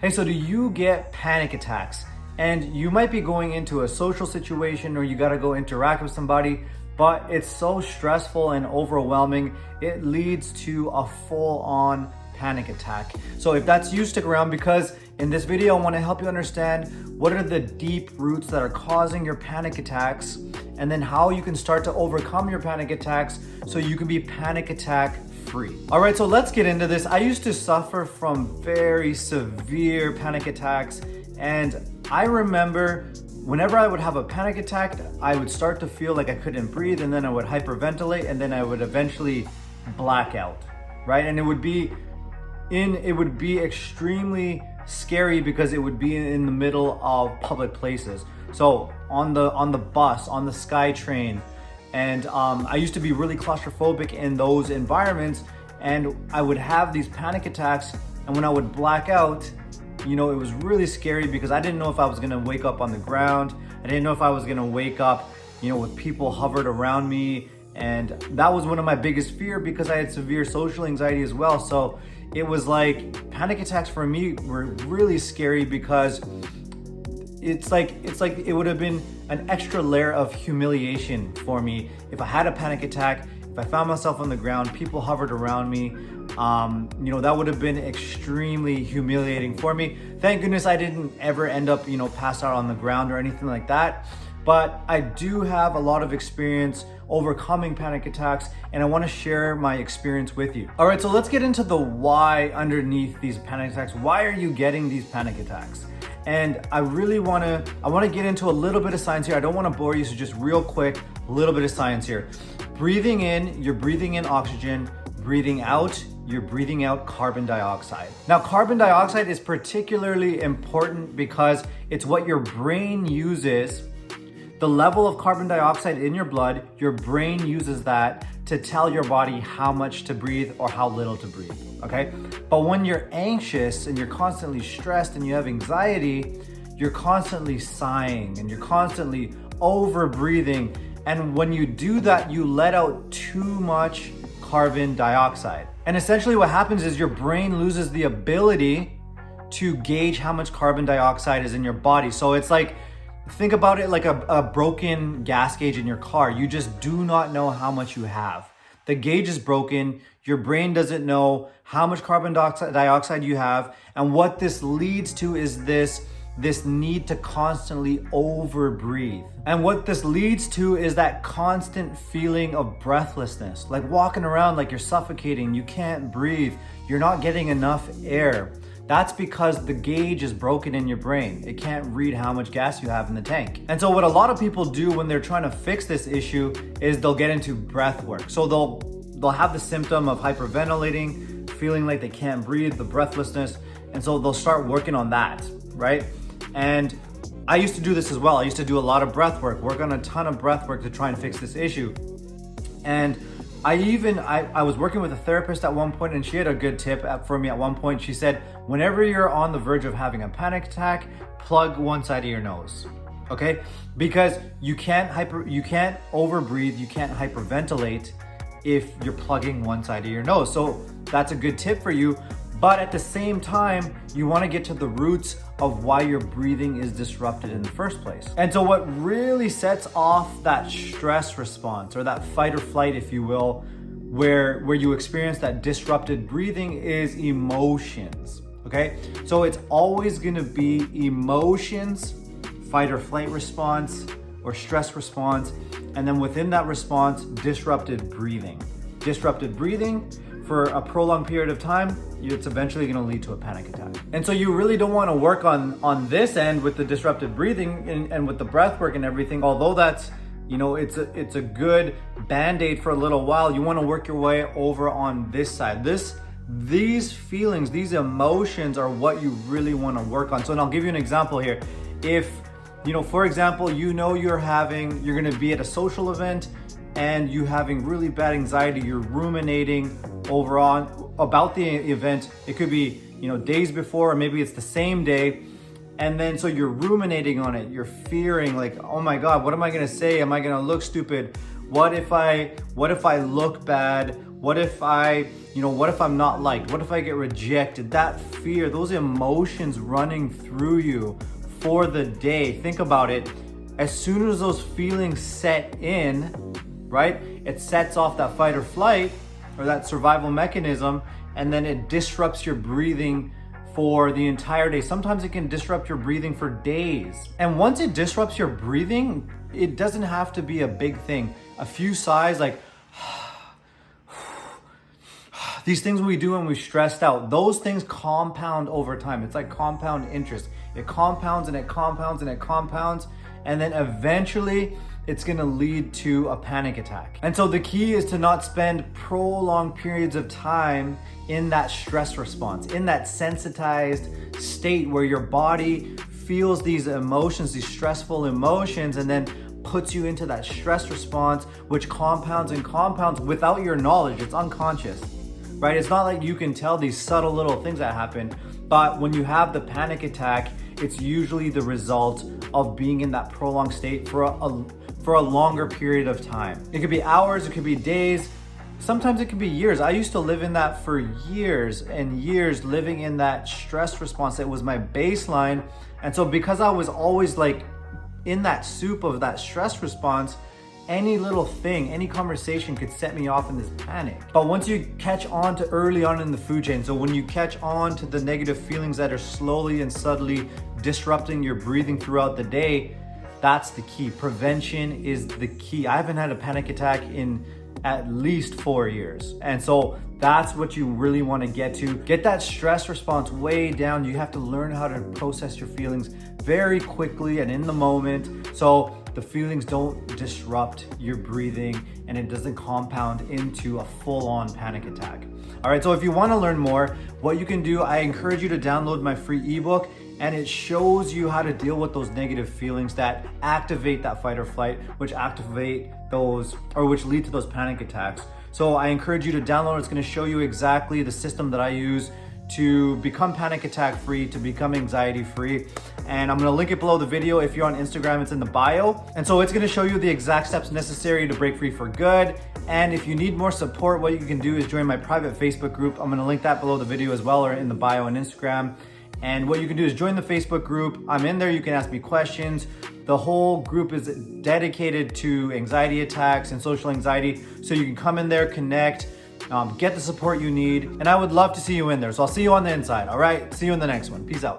Hey, so do you get panic attacks? And you might be going into a social situation or you gotta go interact with somebody, but it's so stressful and overwhelming, it leads to a full-on panic attack. So if that's you, stick around, because in this video, I wanna help you understand what are the deep roots that are causing your panic attacks, and then how you can start to overcome your panic attacks so you can be panic attack free. All right, so let's get into this. I used to suffer from very severe panic attacks, and I remember whenever I would have a panic attack, I would start to feel like I couldn't breathe, and then I would hyperventilate, and then I would eventually black out, right? And it would be extremely scary because it would be in the middle of public places. So on the bus, on the SkyTrain, and I used to be really claustrophobic in those environments, and I would have these panic attacks, and when I would black out, it was really scary because I didn't know if I was gonna wake up on the ground. I didn't know if I was gonna wake up, with people hovered around me, and that was one of my biggest fear because I had severe social anxiety as well. So it was like panic attacks for me were really scary because it's like it would have been an extra layer of humiliation for me if I had a panic attack, if I found myself on the ground, people hovered around me. That would have been extremely humiliating for me. Thank goodness I didn't ever end up, passed out on the ground or anything like that. But I do have a lot of experience overcoming panic attacks, and I want to share my experience with you. All right, so let's get into the why underneath these panic attacks. Why are you getting these panic attacks? And I want to get into a little bit of science here. I don't want to bore you, so just real quick, a little bit of science here. Breathing in, you're breathing in oxygen. Breathing out, you're breathing out carbon dioxide. Now, carbon dioxide is particularly important because it's what your brain uses. The level of carbon dioxide in your blood, your brain uses that to tell your body how much to breathe or how little to breathe, okay? But when you're anxious and you're constantly stressed and you have anxiety, you're constantly sighing and you're constantly over breathing. And when you do that, you let out too much carbon dioxide. And essentially what happens is your brain loses the ability to gauge how much carbon dioxide is in your body. So it's like, think about it like a broken gas gauge in your car. You just do not know how much you have. The gauge is broken. Your brain doesn't know how much carbon dioxide you have. And what this leads to is this need to constantly over breathe. And what this leads to is that constant feeling of breathlessness, like walking around like you're suffocating, you can't breathe, you're not getting enough air. That's because the gauge is broken in your brain. It can't read how much gas you have in the tank. And so what a lot of people do when they're trying to fix this issue is they'll get into breath work. So they'll have the symptom of hyperventilating, feeling like they can't breathe, the breathlessness, and so they'll start working on that, right? And I used to do this as well. I used to do a lot of breath work on a ton of breath work to try and fix this issue. And I was working with a therapist at one point, and she had a good tip for me at one point. She said, whenever you're on the verge of having a panic attack, plug one side of your nose, okay? Because you can't overbreathe, you can't hyperventilate if you're plugging one side of your nose. So that's a good tip for you. But at the same time, you want to get to the roots of why your breathing is disrupted in the first place. And so what really sets off that stress response, or that fight or flight, if you will, where you experience that disrupted breathing, is emotions, okay? So it's always going to be emotions, fight or flight response, or stress response, and then within that response, disrupted breathing. Disrupted breathing for a prolonged period of time, it's eventually going to lead to a panic attack. And so you really don't want to work on this end with the disrupted breathing and with the breath work and everything. Although that's, it's a good band-aid for a little while, you want to work your way over on this side. These feelings, these emotions are what you really want to work on. So, and I'll give you an example here. If, for example, you're going to be at a social event and you having really bad anxiety, you're ruminating about the event. It could be, days before, or maybe it's the same day. And then so you're ruminating on it. You're fearing like, oh my God, what am I gonna say? Am I gonna look stupid? What if I look bad? What if what if I'm not liked? What if I get rejected? That fear, those emotions running through you for the day. Think about it. As soon as those feelings set in, right? It sets off that fight or flight or that survival mechanism, and then it disrupts your breathing for the entire day. Sometimes it can disrupt your breathing for days. And once it disrupts your breathing, it doesn't have to be a big thing. A few sighs, like these things we do when we're stressed out, those things compound over time. It's like compound interest. It compounds and it compounds and it compounds, and then eventually it's gonna lead to a panic attack. And so the key is to not spend prolonged periods of time in that stress response, in that sensitized state where your body feels these emotions, these stressful emotions, and then puts you into that stress response, which compounds and compounds without your knowledge. It's unconscious, right? It's not like you can tell these subtle little things that happen, but when you have the panic attack, it's usually the result of being in that prolonged state for a longer period of time. It could be hours, it could be days, sometimes it could be years. I used to live in that for years and years, living in that stress response that was my baseline. And so because I was always like in that soup of that stress response, any little thing, any conversation could set me off in this panic. But once you catch on to early on in the food chain, so when you catch on to the negative feelings that are slowly and subtly disrupting your breathing throughout the day, that's the key. Prevention is the key. I haven't had a panic attack in at least 4 years. And so that's what you really want to get to. Get that stress response way down. You have to learn how to process your feelings very quickly and in the moment, so the feelings don't disrupt your breathing and it doesn't compound into a full-on panic attack. All right, so if you want to learn more, what you can do, I encourage you to download my free ebook, and it shows you how to deal with those negative feelings that activate that fight or flight, which activate those, or which lead to those panic attacks. So I encourage you to download. It's going to show you exactly the system that I use to become panic attack free, to become anxiety free. And I'm gonna link it below the video. If you're on Instagram, it's in the bio. And so it's gonna show you the exact steps necessary to break free for good. And if you need more support, what you can do is join my private Facebook group. I'm gonna link that below the video as well, or in the bio on Instagram. And what you can do is join the Facebook group. I'm in there, you can ask me questions. The whole group is dedicated to anxiety attacks and social anxiety. So you can come in there, connect, get the support you need. And I would love to see you in there. So I'll see you on the inside, all right? See you in the next one. Peace out.